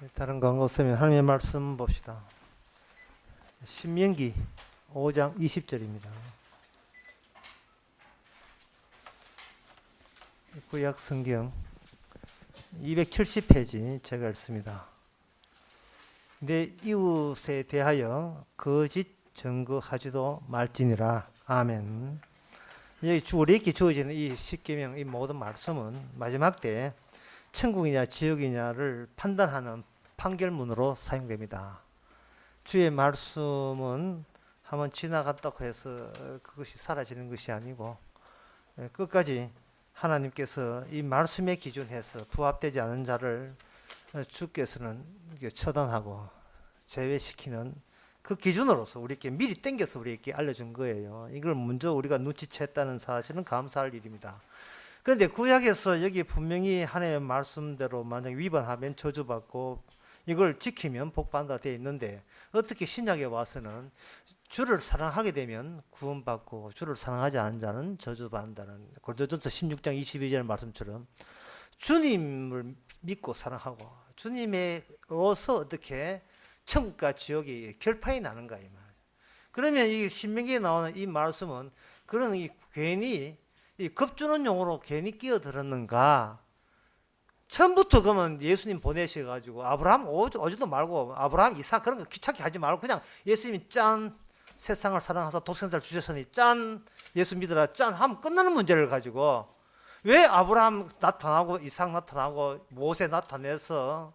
다른 광고 없으면 하나님의 말씀 봅시다. 신명기 5장 20절입니다. 구약 성경 270페이지 제가 읽습니다. 내 이웃에 대하여 거짓 증거하지도 말지니라. 아멘. 여기 우리에게 주어지는 이 십계명, 이 모든 말씀은 마지막 때 천국이냐 지옥이냐를 판단하는 판결문으로 사용됩니다. 주의 말씀은 한번 지나갔다고 해서 그것이 사라지는 것이 아니고 끝까지 하나님께서 이 말씀에 기준해서 부합되지 않은 자를 주께서는 처단하고 제외시키는 그 기준으로서 우리에게 미리 땡겨서 우리에게 알려준 거예요. 이걸 먼저 우리가 눈치챘다는 사실은 감사할 일입니다. 그런데 구약에서 여기 분명히 하나님의 말씀대로 만약 위반하면 저주받고 이걸 지키면 복받는다 되어 있는데 어떻게 신약에 와서는 주를 사랑하게 되면 구원받고 주를 사랑하지 않은 자는 저주받는다는 고린도전서 16장 22절 말씀처럼 주님을 믿고 사랑하고 주님으로서 어떻게 천국과 지옥이 결판이 나는가 이 말. 그러면 이 신명기에 나오는 이 말씀은 그런 이 괜히 이 겁주는 용어로 괜히 끼어들었는가? 처음부터 그러면 예수님 보내셔가지고 아브라함 오지도 말고 아브라함 이삭 그런 거 귀찮게 하지 말고 그냥 예수님이 짠 세상을 사랑하사 독생자를 주셨으니 짠 예수 믿으라 짠 하면 끝나는 문제를 가지고 왜 아브라함 나타나고 이삭 나타나고 모세 나타내서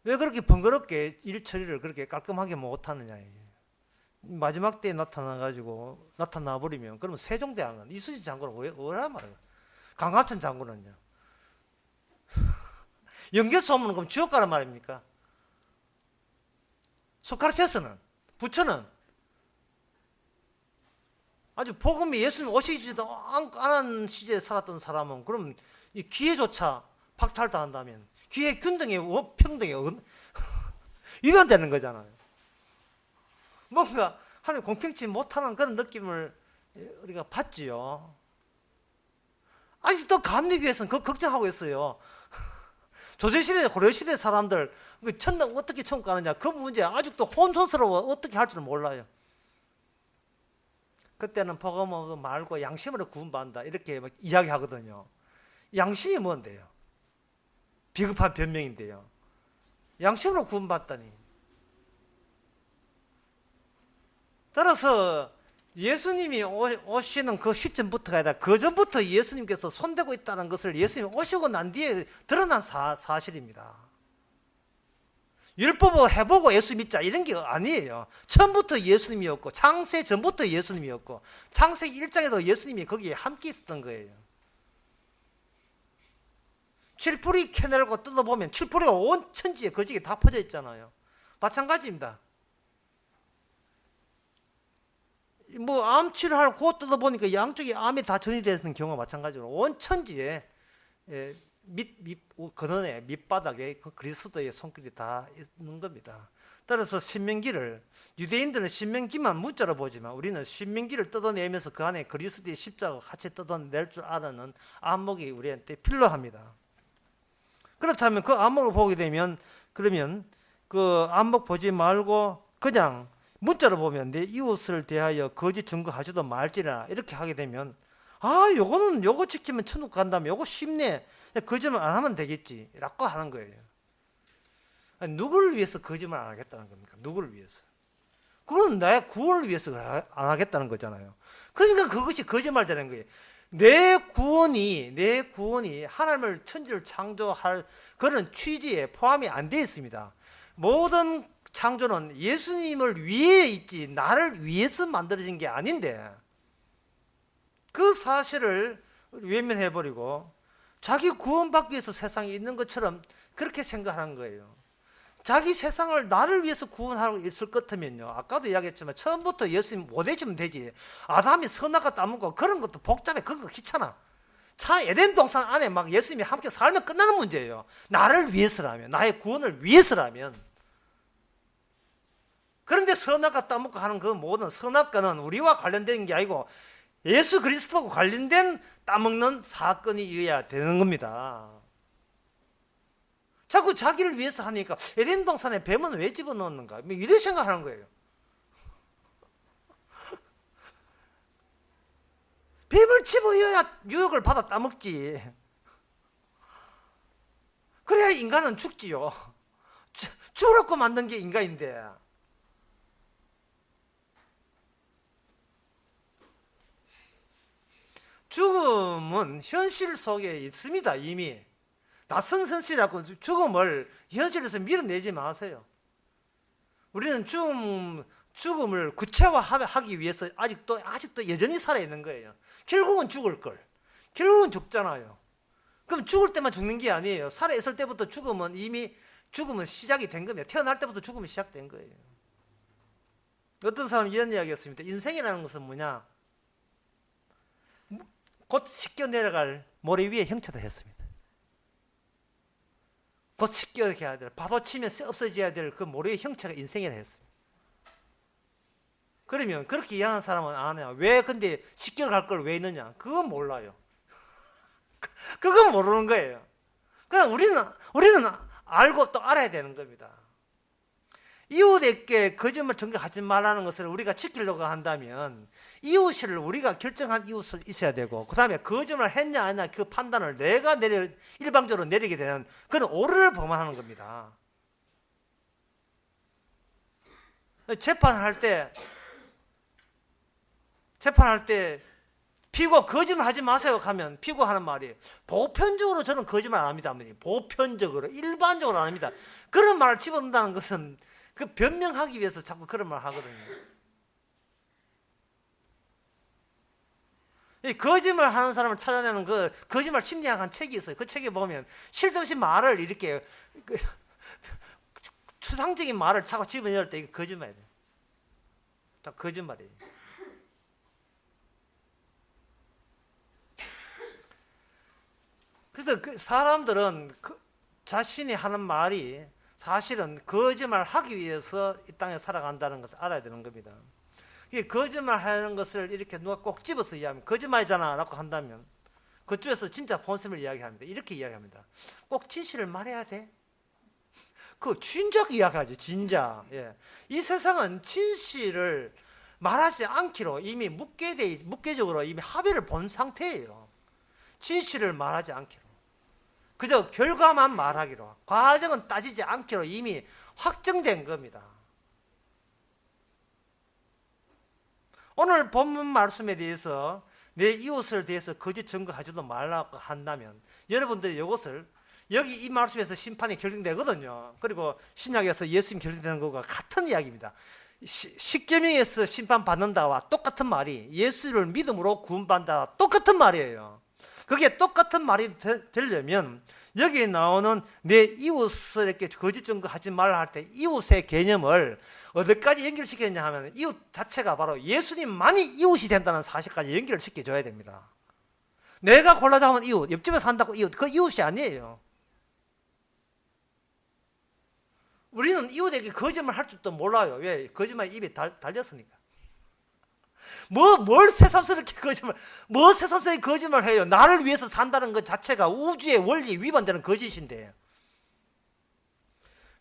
왜 그렇게 번거롭게 일 처리를 그렇게 깔끔하게 못하느냐. 마지막 때에 나타나가지고 나타나버리면 그러면 세종대왕은 이순신 장군은 왜 하란 말이야. 강갑천 장군은요. 영계소문은 그럼 지옥 가란 말입니까? 소크라테스는 부처는 아주 복음이 예수님 오시지도 않은 시대에 살았던 사람은 그럼 이 기회조차 박탈당한다면 기회 균등의 평등의 위반되는 거잖아요. 뭔가 하나님 공평치 못하는 그런 느낌을 우리가 받지요. 아직도 감리교회에서는 그거 걱정하고 있어요. 조선시대, 고려시대 사람들 천당 어떻게 천국 가느냐 그 문제 아직도 혼돈스러워 어떻게 할 줄 몰라요. 그때는 복음으로 말고 양심으로 구원받는다 이렇게 막 이야기하거든요. 양심이 뭔데요? 비급한 변명인데요. 양심으로 구원받다니. 따라서 예수님이 오시는 그 시점부터가 아니라 그 전부터 예수님께서 손대고 있다는 것을 예수님이 오시고 난 뒤에 드러난 사실입니다. 율법을 해보고 예수 믿자 이런 게 아니에요. 처음부터 예수님이었고 창세 전부터 예수님이었고 창세기 1장에도 예수님이 거기에 함께 있었던 거예요. 칠뿌리 캐내고 뜯어보면 칠뿌리가 온 천지에 거지게 다 퍼져 있잖아요. 마찬가지입니다. 뭐 암 치료하고 곧 뜯어보니까 양쪽에 암이 다 전이되는 경우가 마찬가지로 온 천지에 근원에 밑바닥에 그리스도의 손길이 다 있는 겁니다. 따라서 신명기를 유대인들은 신명기만 문자로 보지만 우리는 신명기를 뜯어내면서 그 안에 그리스도의 십자가 같이 뜯어낼 줄 아는 안목이 우리한테 필요합니다. 그렇다면 그 안목을 보게 되면 그러면 그 안목 보지 말고 그냥 문자로 보면 내 이웃을 대하여 거짓 증거하지도 말지라 이렇게 하게 되면 요거는 요거 지키면 천국 간다면 요거 쉽네 거짓말 안 하면 되겠지 라고 하는 거예요. 누구를 위해서 거짓말 안 하겠다는 겁니까? 누구를 위해서? 그건 나의 구원을 위해서 안 하겠다는 거잖아요. 그러니까 그것이 거짓말 되는 거예요. 내 구원이 하나님을 천지를 창조할 그런 취지에 포함이 안 되어 있습니다. 모든 창조는 예수님을 위해 있지 나를 위해서 만들어진 게 아닌데 그 사실을 외면해버리고 자기 구원받기 위해서 세상에 있는 것처럼 그렇게 생각하는 거예요. 자기 세상을 나를 위해서 구원하고 있을 것 같으면요. 아까도 이야기했지만 처음부터 예수님 보내주면 되지. 아담이 선악과 따먹고 그런 것도 복잡해. 그런 거 귀찮아. 에덴 동산 안에 막 예수님이 함께 살면 끝나는 문제예요. 나를 위해서라면 나의 구원을 위해서라면. 그런데 선악과 따먹고 하는 그 모든 선악과는 우리와 관련된 게 아니고 예수 그리스도와 관련된 따먹는 사건이 이어야 되는 겁니다. 자꾸 자기를 위해서 하니까 에덴 동산에 뱀은 왜 집어넣었는가? 이런 생각하는 거예요. 뱀을 집어넣어야 유혹을 받아 따먹지. 그래야 인간은 죽지요. 죽으라고 만든 게 인간인데. 죽음은 현실 속에 있습니다. 이미 낯선 현실이라고 죽음을 현실에서 밀어내지 마세요. 우리는 죽음을 구체화하기 위해서 아직도 여전히 살아있는 거예요. 결국은 죽을 걸. 결국은 죽잖아요. 그럼 죽을 때만 죽는 게 아니에요. 살아있을 때부터 죽음은 시작이 된 겁니다. 태어날 때부터 죽음이 시작된 거예요. 어떤 사람은 이런 이야기 했습니다. 인생이라는 것은 뭐냐? 곧 씻겨 내려갈 모래 위에 형체다 했습니다. 곧 씻겨야 될, 파도치면 없어져야 될 그 모래의 형체가 인생이라 했어요. 그러면 그렇게 이해하는 사람은 안 해요. 왜 근데 씻겨갈 걸 왜 있느냐? 그건 몰라요. 그건 모르는 거예요. 그냥 우리는 알고 또 알아야 되는 겁니다. 이웃에게 거짓말 전가하지 말라는 것을 우리가 지키려고 한다면 이웃을 우리가 결정한 이웃을 있어야 되고, 그 다음에 거짓말 했냐 안 했냐 그 판단을 내가 일방적으로 내리게 되는 그런 오류를 범하는 겁니다. 재판할 때 피고 거짓말 하지 마세요 하면 피고 하는 말이 보편적으로 저는 거짓말 안 합니다. 보편적으로 일반적으로 안 합니다. 그런 말을 집어넣는다는 것은 그 변명하기 위해서 자꾸 그런 말 하거든요. 이 거짓말 하는 사람을 찾아내는 그 거짓말 심리학한 책이 있어요. 그 책에 보면 쉴 데 없이 말을 이렇게 추상적인 말을 자꾸 집어넣을 때 이게 거짓말이에요. 다 거짓말이에요. 그래서 그 사람들은 자신이 하는 말이 사실은 거짓말 하기 위해서 이 땅에 살아간다는 것을 알아야 되는 겁니다. 거짓말 하는 것을 이렇게 누가 꼭 집어서 이야기하면 거짓말이잖아 라고 한다면 그쪽에서 진짜 본심을 이야기합니다. 이렇게 이야기합니다. 꼭 진실을 말해야 돼? 그 진작 이야기하지, 진작. 예. 이 세상은 진실을 말하지 않기로 이미 묵계적으로 이미 합의를 본 상태예요. 진실을 말하지 않기로. 그저 결과만 말하기로, 과정은 따지지 않기로 이미 확정된 겁니다. 오늘 본문 말씀에 대해서 내 이웃을 대해서 거짓 증거하지도 말라고 한다면 여러분들이 이것을 여기 이 말씀에서 심판이 결정되거든요. 그리고 신약에서 예수님 결정되는 것과 같은 이야기입니다. 십계명에서 심판받는다와 똑같은 말이 예수를 믿음으로 구원받는다와 똑같은 말이에요. 그게 똑같은 말이 되려면 여기에 나오는 내 이웃에게 거짓 증거하지 말라 할 때 이웃의 개념을 어디까지 연결시켰냐 하면 이웃 자체가 바로 예수님만이 이웃이 된다는 사실까지 연결을 시켜줘야 됩니다. 내가 골라서 하면 이웃, 옆집에 산다고 이웃, 그 이웃이 아니에요. 우리는 이웃에게 거짓말 할 줄도 몰라요. 왜? 거짓말 입에 달렸으니까. 뭘 새삼스럽게 거짓말 해요. 나를 위해서 산다는 것 자체가 우주의 원리에 위반되는 거짓인데.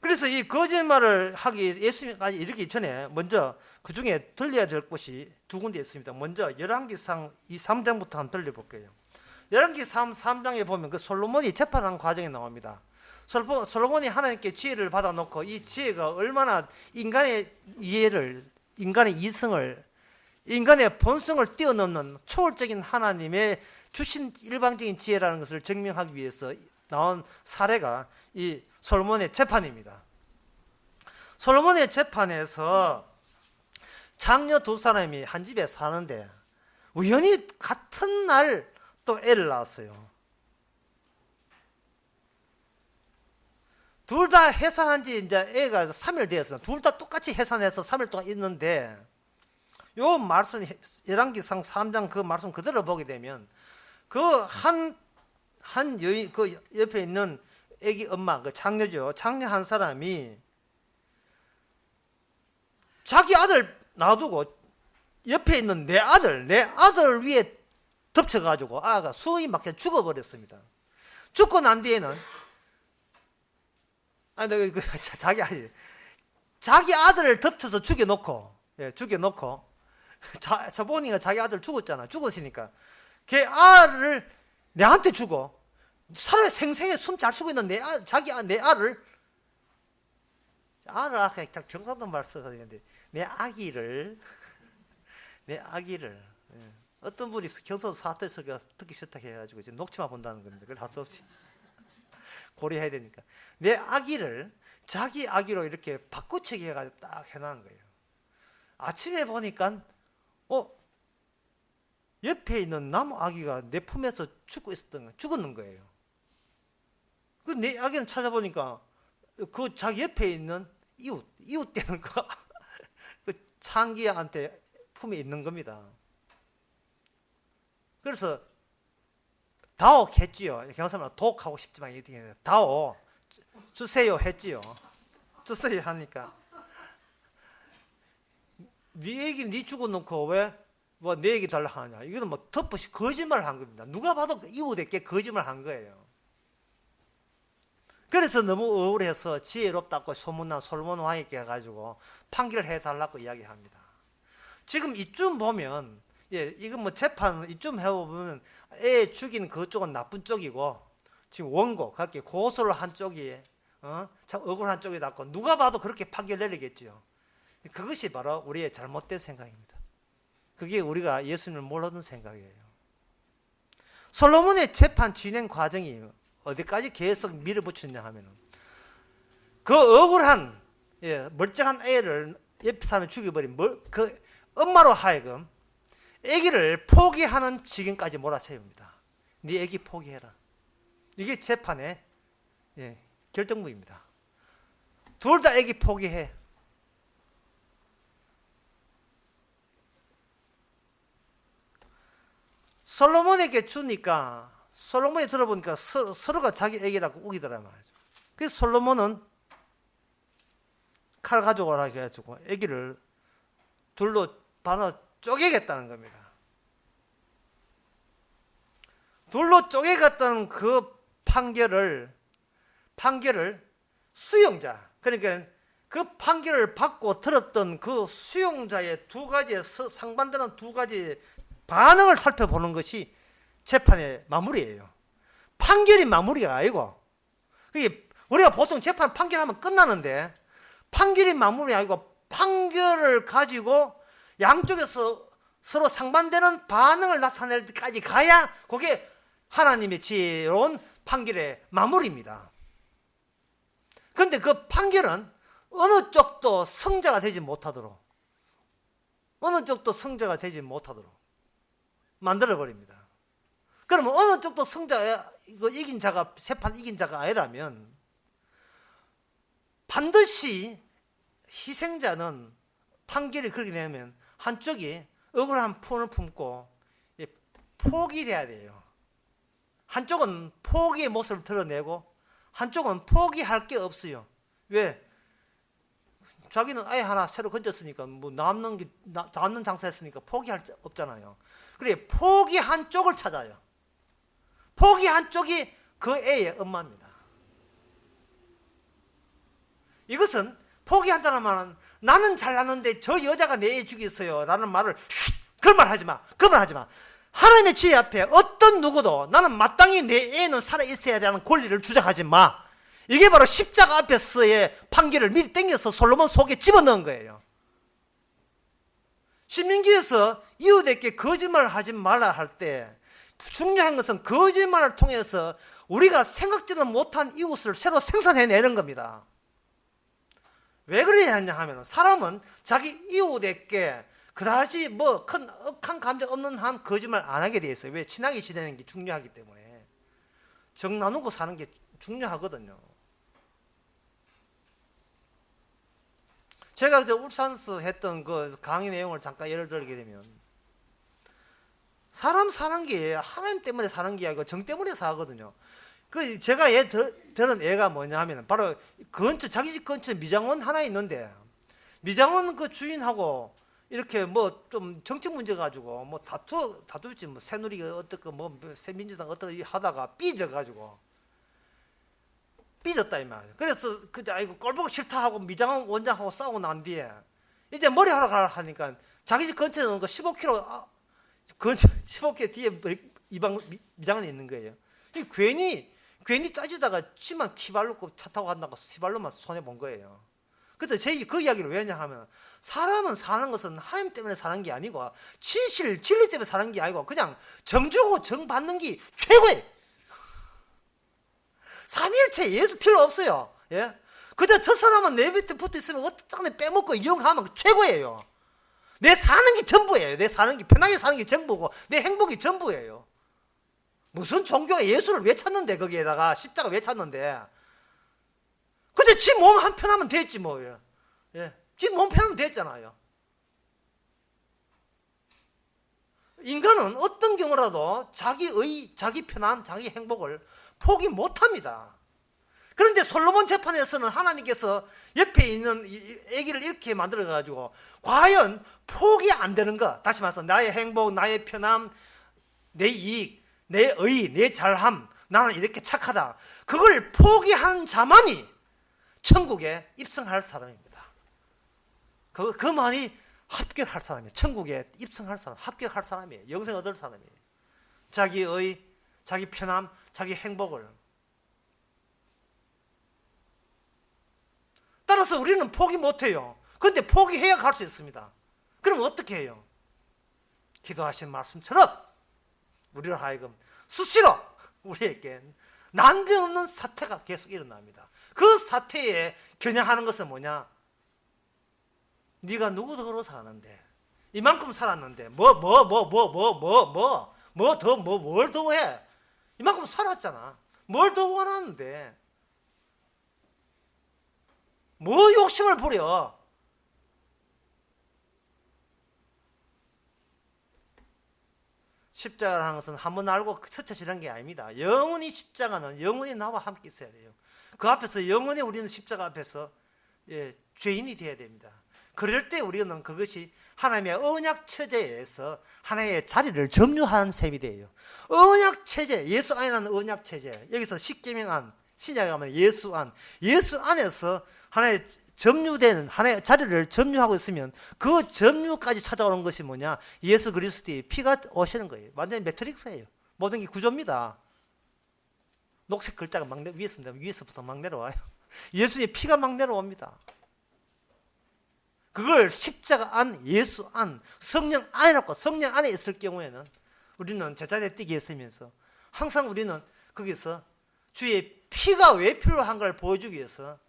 그래서 이 거짓말을 하기 예수님까지 이르기 전에 먼저 그 중에 들려야 될 곳이 두 군데 있습니다. 먼저 열왕기상 3장부터 한번 들려볼게요. 열왕기상 3장에 보면 그 솔로몬이 재판하는 과정이 나옵니다. 솔로몬이 하나님께 지혜를 받아놓고 이 지혜가 얼마나 인간의 이해를, 인간의 이성을, 인간의 본성을 뛰어넘는 초월적인 하나님의 주신 일방적인 지혜라는 것을 증명하기 위해서 나온 사례가 이 솔로몬의 재판입니다. 솔로몬의 재판에서 장녀 두 사람이 한 집에 사는데 우연히 같은 날 또 애를 낳았어요. 둘 다 해산한 지 이제 애가 3일 되었어요. 둘 다 똑같이 해산해서 3일 동안 있는데 요 말씀, 열왕기상 3장 그 말씀 그대로 보게 되면 그 한 여인, 그 옆에 있는 애기 엄마, 그 장녀죠. 장녀 한 사람이 자기 아들 놔두고 옆에 있는 내 아들 위에 덮쳐가지고 아가 수이 막혀 죽어버렸습니다. 죽고 난 뒤에는 아니, 자기 아들을 덮쳐서 죽여놓고, 예, 죽여놓고, 보니까 자기 아들 죽었잖아. 죽었으니까. 걔 아들을 내한테 주고, 살아 생생에 숨 잘 쉬고 있는 내 아를, 아까 경상도 말 써가지고, 내 아기를, 내 아기를, 예. 어떤 분이 경상도 사투에서 듣기 싫다 해가지고, 지금 녹취만 본다는 건데, 그걸 할 수 없이. 고려해야 되니까. 내 아기를 자기 아기로 이렇게 바꾸치기 해가지고 딱 해놓은 거예요. 아침에 보니까, 옆에 있는 나무 아기가 내 품에서 죽었는 거예요. 그 내 아기는 찾아보니까, 그 자기 옆에 있는 이웃 되는 거, 그 창기한테 품에 있는 겁니다. 그래서, 다오 했지요. 경상도는 독하고 싶지만 이렇게 다오 주세요 했지요. 주세요 하니까 네 얘기 네 죽어놓고 왜 뭐 내 얘기 달라 하냐. 이거는 뭐 덮어시 거짓말을 한 겁니다. 누가 봐도 이웃에게 거짓말 한 거예요. 그래서 너무 억울해서 지혜롭다고 소문난 솔로몬 왕에게 가지고 판결을 해달라고 이야기합니다. 지금 이쯤 보면, 예, 이건 뭐 재판 이쯤 해보면 애 죽인 그쪽은 나쁜 쪽이고, 지금 원고, 그렇게 고소를 한 쪽이, 참 억울한 쪽이 낫고, 누가 봐도 그렇게 판결 내리겠죠. 그것이 바로 우리의 잘못된 생각입니다. 그게 우리가 예수님을 모르는 생각이에요. 솔로몬의 재판 진행 과정이 어디까지 계속 밀어붙였냐 하면은, 그 억울한, 예, 멀쩡한 애를 옆 사람이 죽여버린 그 엄마로 하여금 아기를 포기하는 지경까지 몰아세웁니다. 네 아기 포기해라. 이게 재판의, 예, 결정부입니다. 둘 다 아기 포기해. 솔로몬에게 주니까 솔로몬이 들어보니까 서로가 자기 아기라고 우기더라 말이죠. 그래서 솔로몬은 칼 가져오라 해가지고 아기를 둘로 반으로 쪼개겠다는 겁니다. 둘로 쪼개겠다는 그 판결을 수용자, 그러니까 그 판결을 받고 들었던 그 수용자의 두 가지 상반되는 두 가지 반응을 살펴보는 것이 재판의 마무리예요. 판결이 마무리가 아니고, 그게 우리가 보통 재판 판결하면 끝나는데, 판결이 마무리 아니고 판결을 가지고 양쪽에서 서로 상반되는 반응을 나타낼 때까지 가야 그게 하나님의 지혜로운 판결의 마무리입니다. 그런데 그 판결은 어느 쪽도 성자가 되지 못하도록 만들어버립니다. 그러면 어느 쪽도 이거 이긴 자가, 재판 이긴 자가 아니라면 반드시 희생자는 판결이 그렇게 되면 한쪽이 억울한 폰을 품고 포기해야 돼요. 한쪽은 포기의 모습을 드러내고 한쪽은 포기할 게 없어요. 왜? 자기는 아예 하나 새로 건졌으니까 뭐 남는 장사했으니까 포기할 게 없잖아요. 그래, 포기한 쪽을 찾아요. 포기한 쪽이 그 애의 엄마입니다. 이것은 포기한다는 말은 나는 잘났는데 저 여자가 내 애 죽였어요 라는 말을 그런 말 하지 마. 하나님의 지혜 앞에 어떤 누구도 나는 마땅히 내 애는 살아있어야 되는 권리를 주장하지 마. 이게 바로 십자가 앞에서의 판결을 미리 땡겨서 솔로몬 속에 집어넣은 거예요. 신명기에서 이웃에게 거짓말을 하지 말라 할 때 중요한 것은 거짓말을 통해서 우리가 생각지도 못한 이웃을 새로 생산해내는 겁니다. 왜 그래야 하냐 하면 사람은 자기 이웃에게 그다지 뭐 큰 억한 감정 없는 한 거짓말 안 하게 돼 있어요. 왜? 친하게 지내는 게 중요하기 때문에. 정 나누고 사는 게 중요하거든요. 제가 그때 울산서 했던 그 강의 내용을 잠깐 예를 들게 되면, 사람 사는 게 하나님 때문에 사는 게 아니고 정 때문에 사거든요. 그 제가 들은 애가 뭐냐 하면 바로 자기 집 근처에 미장원 하나 있는데, 미장원 그 주인하고 이렇게 뭐 좀 정책 문제 가지고 뭐 다투지, 뭐 새누리가 어떻고 뭐 새민주당 어떻게 하다가 삐져 가지고 삐졌다 이 말이에요. 그래서 아이고 꼴 보기 싫다 하고 미장 원장하고 싸우고 난 뒤에 이제 머리 하러 가라 하니까 자기 집 근처에 있는 거 15km 근처 15km 뒤에 미장원에 있는 거예요. 괜히 따지다가 지만 키발로 차 타고 간다고 시발로만 손해 본 거예요. 그래서 제 그 이야기를 왜냐 하면 사람은 사는 것은 하나님 때문에 사는 게 아니고 진리 때문에 사는 게 아니고 그냥 정 주고 정 받는 게 최고예요. 삼위일체 예수 필요 없어요. 예? 그저 저 사람은 내 밑에 붙어 있으면 어떻게 빼먹고 이용하면 최고예요. 내 사는 게 전부예요. 내 사는 게 편하게 사는 게 전부고 내 행복이 전부예요. 무슨 종교에 예수를 왜 찾는데 거기에다가 십자가 왜 찾는데? 그저 지 몸 한 편 하면 됐지 뭐예요. 예. 지 몸 편하면 됐잖아요. 인간은 어떤 경우라도 자기의 자기 편안, 자기 행복을 포기 못합니다. 그런데 솔로몬 재판에서는 하나님께서 옆에 있는 아기를 이렇게 만들어 가지고 과연 포기 안 되는 거, 다시 말해서 나의 행복, 나의 편함, 내 이익, 내 의, 내 잘함, 나는 이렇게 착하다, 그걸 포기한 자만이 천국에 입성할 사람입니다. 그만이 합격할 사람이에요. 천국에 입성할 사람, 합격할 사람이에요. 영생 얻을 사람이에요. 자기의 자기 편함, 자기 행복을. 따라서 우리는 포기 못해요. 그런데 포기해야 갈 수 있습니다. 그럼 어떻게 해요? 기도하신 말씀처럼 우리로 하여금 수시로 우리에게 난데없는 사태가 계속 일어납니다. 그 사태에 겨냥하는 것은 뭐냐? 네가 누구더러 사는데 이만큼 살았는데 뭘 더 해? 이만큼 살았잖아. 뭘 더 원하는데? 뭐 욕심을 부려? 십자가라는 것은 한번 알고 스쳐지는 게 아닙니다. 영원히 십자가는 영원히 나와 함께 있어야 돼요. 그 앞에서 영원히 우리는 십자가 앞에서 죄인이 되어야 됩니다. 그럴 때 우리는 그것이 하나님의 언약 체제에서 하나의 자리를 점유하는 셈이 돼요. 언약 체제, 예수 안이라는 언약 체제. 여기서 십계명 안, 신약에 가면 예수 안, 예수 안에서 하나의 점유되는 하나의 자리를 점유하고 있으면 그 점유까지 찾아오는 것이 뭐냐? 예수 그리스도의 피가 오시는 거예요. 완전히 매트릭스예요. 모든 게 구조입니다. 녹색 글자가 막 위에서부터 막 내려와요. 예수의 피가 막 내려옵니다. 그걸 십자가 안, 예수 안, 성령 안이라고, 성령 안에 있을 경우에는 우리는 제자리에 뛰게 했으면서 항상 우리는 거기서 주의 피가 왜 필요한 걸 보여주기 위해서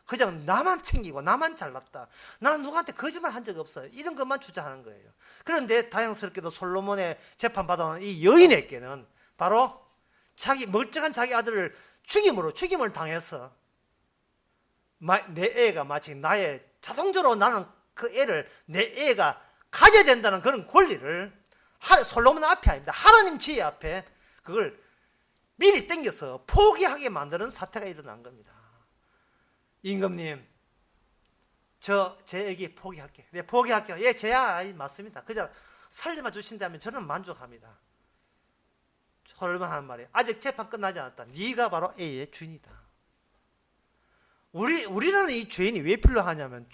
그냥 나만 챙기고 나만 잘났다, 난 누구한테 거짓말 한 적 없어요, 이런 것만 주장하는 거예요. 그런데 다행스럽게도 솔로몬의 재판받아온 이 여인에게는 바로 자기 멀쩡한 자기 아들을 죽임을 당해서 내 애가 마치 나의 자동적으로 나는 그 애를 내 애가 가져야 된다는 그런 권리를 솔로몬 앞에 아닙니다. 하나님 지혜 앞에 그걸 미리 땡겨서 포기하게 만드는 사태가 일어난 겁니다. 임금님, 제 애기 포기할게요. 네, 포기할게요. 예, 제야 맞습니다. 그냥 살려만 주신다면 저는 만족합니다. 솔로몬 하는 말이 아직 재판 끝나지 않았다. 네가 바로 애의 주인이다. 우리라는 이 죄인이 왜 필요하냐면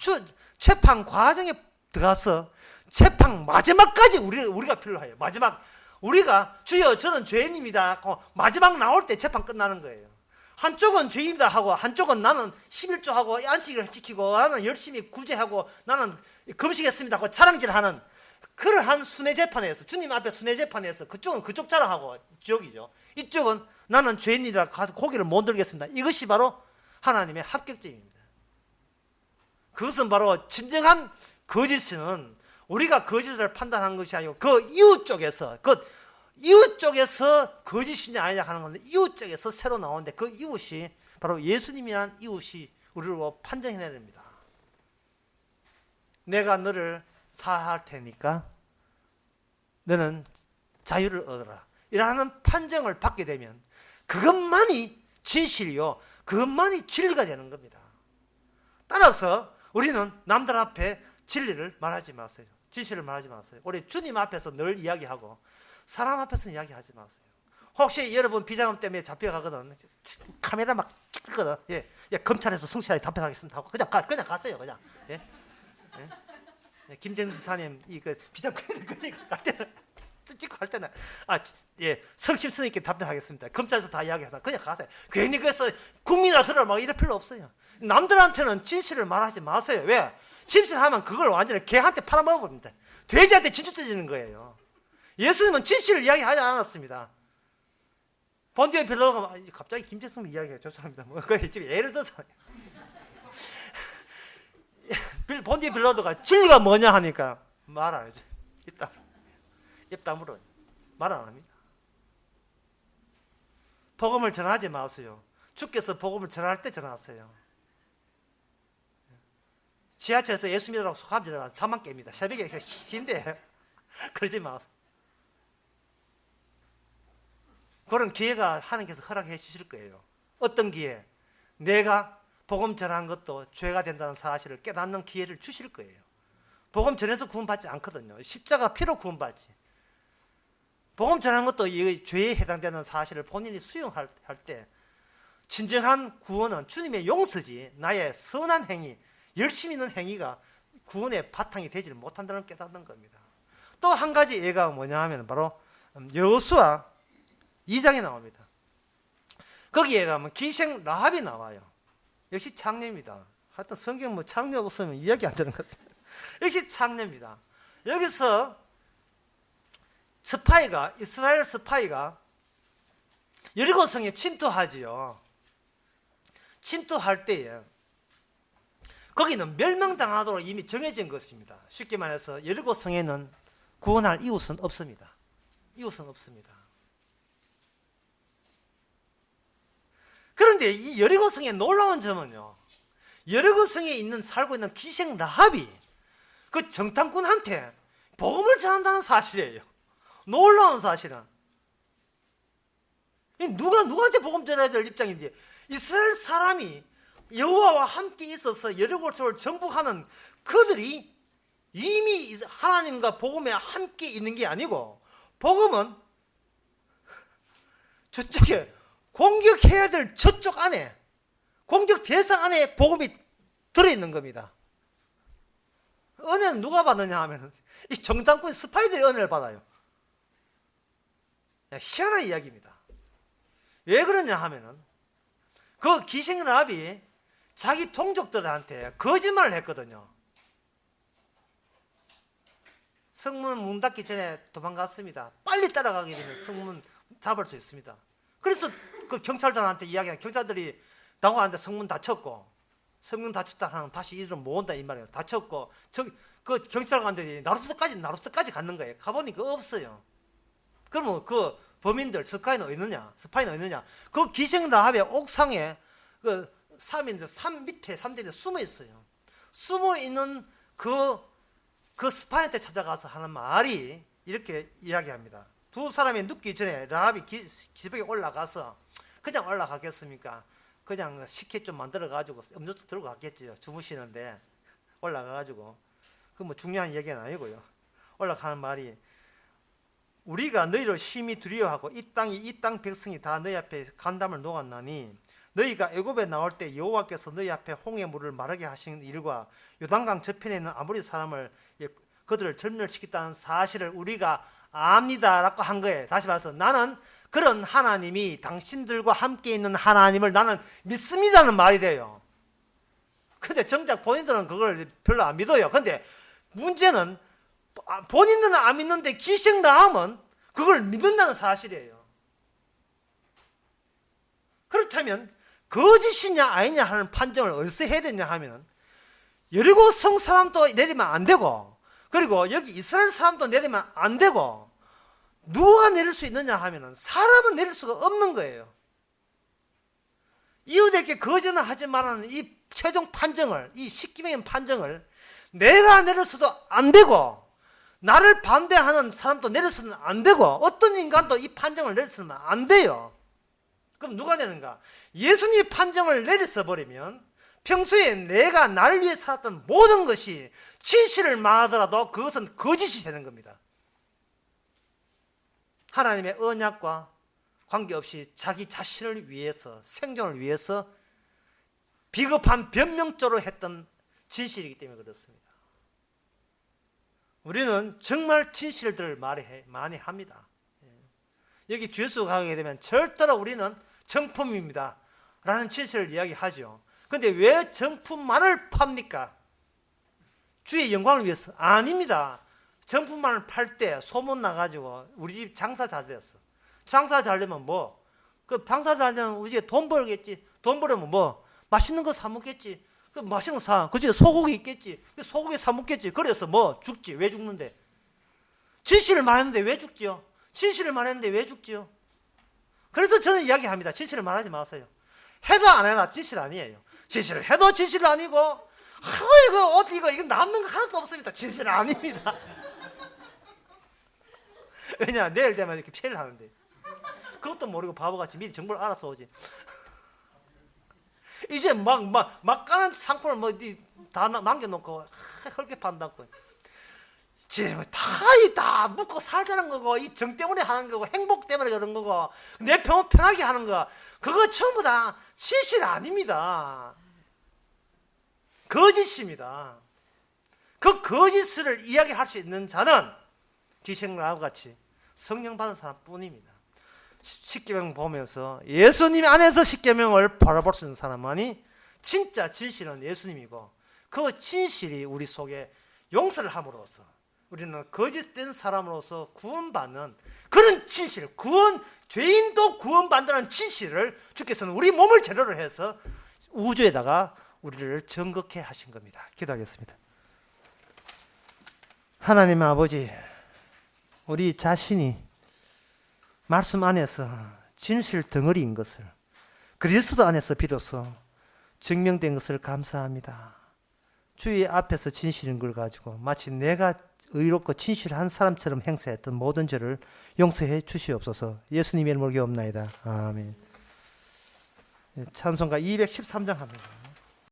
재판 과정에 들어가서 재판 마지막까지 우리가 필요해요. 마지막 우리가 주여 저는 죄인입니다 하고 마지막 나올 때 재판 끝나는 거예요. 한쪽은 죄인이다 하고 한쪽은 나는 11조하고 안식일을 지키고 나는 열심히 구제하고 나는 금식했습니다 하고 자랑질하는 그러한 순회재판에서, 주님 앞에 순회재판에서 그쪽은 그쪽 자랑하고 지옥이죠. 이쪽은 나는 죄인이라 가서 고개를 못 들겠습니다. 이것이 바로 하나님의 합격점입니다. 그것은 바로 진정한 거짓은 우리가 거짓을 판단한 것이 아니고 그 이웃 쪽에서 거짓이냐 아니냐 하는 건데 이웃 쪽에서 새로 나오는데 그 이웃이 바로 예수님이라는 이웃이 우리로 판정해내야 됩니다. 내가 너를 사할 테니까 너는 자유를 얻어라, 이라는 판정을 받게 되면 그것만이 진실이요, 그것만이 진리가 되는 겁니다. 따라서 우리는 남들 앞에 진리를 말하지 마세요. 진실을 말하지 마세요. 우리 주님 앞에서 늘 이야기하고 사람 앞에서는 이야기하지 마세요. 혹시 여러분 비자금 때문에 잡혀가거든. 카메라 막 찍거든. 예, 예, 검찰에서 성실하게 답변하겠습니다 하고 그냥 갔어요. 그냥. 예? 예? 예, 김정수 사님 이그 비자금 갈 때는 찍고 할 때는 예, 성심성 있게 답변하겠습니다. 검찰에서 다 이야기해서 그냥 가세요. 괜히 그래서 국민을 들어 막 이럴 필요 없어요. 남들한테는 진실을 말하지 마세요. 왜? 진실하면 그걸 완전히 개한테 팔아먹어버립니다. 돼지한테 진주 뜯지는 거예요. 예수님은 진실을 이야기하지 않았습니다. 본디오 빌라도가 갑자기 김재성 이야기가 죄송합니다. 뭐 그 지금 예를 들어서 본디오 빌라도가 진리가 뭐냐 하니까 말 안 해줘. 입 다물어요. 말 안 합니다. 복음을 전하지 마세요. 주께서 복음을 전할 때 전하세요. 지하철에서 예수 믿으라고 소감지를 잠만 깹니다. 새벽에 힘데 그러지 마세요. 그런 기회가 하나님께서 허락해 주실 거예요. 어떤 기회? 내가 복음 전한 것도 죄가 된다는 사실을 깨닫는 기회를 주실 거예요. 복음 전해서 구원받지 않거든요. 십자가 피로 구원받지. 복음 전한 것도 이 죄에 해당되는 사실을 본인이 수용할 때 진정한 구원은 주님의 용서지 나의 선한 행위, 열심히 있는 행위가 구원의 바탕이 되지를 못한다는 깨닫는 겁니다. 또 한 가지 예가 뭐냐 하면 바로 여호수아 2장에 나옵니다. 거기에 가면 기생 라합이 나와요. 역시 창녀입니다. 하여튼 성경 뭐 창녀 없으면 이야기 안 되는 것 같아요. 역시 창녀입니다. 여기서 이스라엘 스파이가 여리고성에 침투하지요. 침투할 때에 거기는 멸망당하도록 이미 정해진 것입니다. 쉽게 말해서 여리고성에는 구원할 이웃은 없습니다. 이웃은 없습니다. 그런데 이 여리고성의 놀라운 점은요, 여리고성에 살고 있는 기생 라합이 그 정탐꾼한테 복음을 전한다는 사실이에요. 놀라운 사실은 누구한테 복음 전해야 될 입장인지, 이스라엘 사람이 여호와와 함께 있어서 여리고성을 정복하는 그들이 이미 하나님과 복음에 함께 있는 게 아니고, 복음은 저쪽에 공격해야 될 저쪽 안에, 공격 대상 안에 복음이 들어있는 겁니다. 은혜는 누가 받느냐 하면 이 정탐꾼 스파이들이 은혜를 받아요. 희한한 이야기입니다. 왜 그러냐 하면은 그 기생 라합이 자기 동족들한테 거짓말을 했거든요. 성문 문 닫기 전에 도망갔습니다. 빨리 따라가게 되면 성문 잡을 수 있습니다. 그래서 그 경찰들한테 이야기하는, 경찰들이 나오는데 성문 닫혔고, 성문 닫혔다 하면 다시 이들은 못 온다 이 말이에요. 닫혔고, 그 경찰관들이 나루터까지 갔는 거예요. 가보니까 없어요. 그러면 그 범인들, 스파이는 어디 있느냐? 그 기생 라합의 옥상에 그 산 밑에 산들이 숨어 있어요. 숨어 있는 그 스파이한테 찾아가서 하는 말이 이렇게 이야기합니다. 두 사람이 눕기 전에 라합이 기슭에 올라가서, 그냥 올라가겠습니까? 그냥 식혜 좀 만들어가지고 음료수 들고 갔겠죠. 주무시는데 올라가가지고, 그 뭐 중요한 얘기는 아니고요. 올라가는 말이, 우리가 너희를 심히 두려워하고 이 땅 백성이 다 너희 앞에 간담을 놓았나니, 너희가 애굽에 나올 때 여호와께서 너희 앞에 홍해 물을 마르게 하신 일과 요단강 저편에 있는 아모리 사람을 그들을 절멸시켰다는 사실을 우리가 압니다라고 한 거예요. 다시 말해서 나는 그런 하나님이 당신들과 함께 있는 하나님을 나는 믿습니다는 말이 돼요. 근데 정작 본인들은 그걸 별로 안 믿어요. 근데 문제는 본인들은 안 믿는데 기생 라합은 그걸 믿는다는 사실이에요. 그렇다면 거짓이냐 아니냐 하는 판정을 어디서 해야 되냐 하면, 여리고성 사람도 내리면 안 되고, 그리고 여기 이스라엘 사람도 내리면 안 되고, 누가 내릴 수 있느냐 하면 사람은 내릴 수가 없는 거예요. 이웃에게 거짓을 하지 말라는 이 최종 판정을, 이 십계명의 판정을 내가 내려서도 안 되고, 나를 반대하는 사람도 내려서는 안 되고, 어떤 인간도 이 판정을 내려서는 안 돼요. 그럼 누가 되는가? 예수님이 판정을 내려서 버리면 평소에 내가 나를 위해 살았던 모든 것이 진실을 말하더라도 그것은 거짓이 되는 겁니다. 하나님의 언약과 관계없이 자기 자신을 위해서, 생존을 위해서 비겁한 변명조로 했던 진실이기 때문에 그렇습니다. 우리는 정말 진실들을 많이 합니다. 여기 주 예수 가게 되면 절대로 우리는 정품입니다 라는 진실을 이야기하죠. 그런데 왜 정품만을 팝니까? 주의 영광을 위해서? 아닙니다. 정품만을 팔 때 소문 나가지고 우리 집 장사 잘 됐어. 장사 잘 되면 뭐? 그 장사 잘 되면 우리 집에 돈 벌겠지. 돈 벌면 뭐? 맛있는 거 사 먹겠지. 그 맛있는 거 사. 그 집에 소고기 있겠지. 그 소고기 사 먹겠지. 그래서 뭐? 죽지. 왜 죽는데? 진실을 말했는데 왜 죽지요? 진실을 말했는데 왜 죽지요? 그래서 저는 이야기합니다. 진실을 말하지 마세요. 해도 안 해나 진실 아니에요. 진실을 해도 진실 아니고, 이거 남는 거 하나도 없습니다. 진실 아닙니다. 왜냐, 내일 되면 이렇게 피해를 하는데. 그것도 모르고 바보같이 미리 정보를 알아서 오지. 이제 막 까는 상품을 뭐 다 남겨놓고 그렇게 판다고. 지금 다 묻고 살자는 거고, 이 정 때문에 하는 거고, 행복 때문에 그런 거고, 내 병을 편하게 하는 거, 그거 전부 다 진실 아닙니다. 거짓입니다. 그 거짓을 이야기할 수 있는 자는 기생과 같이 성령 받은 사람뿐입니다. 십계명 보면서 예수님 안에서 십계명을 바라볼 수 있는 사람만이 진짜 진실은 예수님이고, 그 진실이 우리 속에 용서를 함으로써 우리는 거짓된 사람으로서 구원받는 그런 진실, 죄인도 구원받는 진실을 주께서는 우리 몸을 재료로 해서 우주에다가 우리를 정극해 하신 겁니다. 기도하겠습니다. 하나님 아버지, 우리 자신이 말씀 안에서 진실 덩어리인 것을 그리스도 안에서 비로소 증명된 것을 감사합니다. 주의 앞에서 진실인 걸 가지고 마치 내가 의롭고 진실한 사람처럼 행세했던 모든 죄를 용서해 주시옵소서. 예수님의 이름으로 기도옵나이다. 아멘. 찬송가 213장 합니다.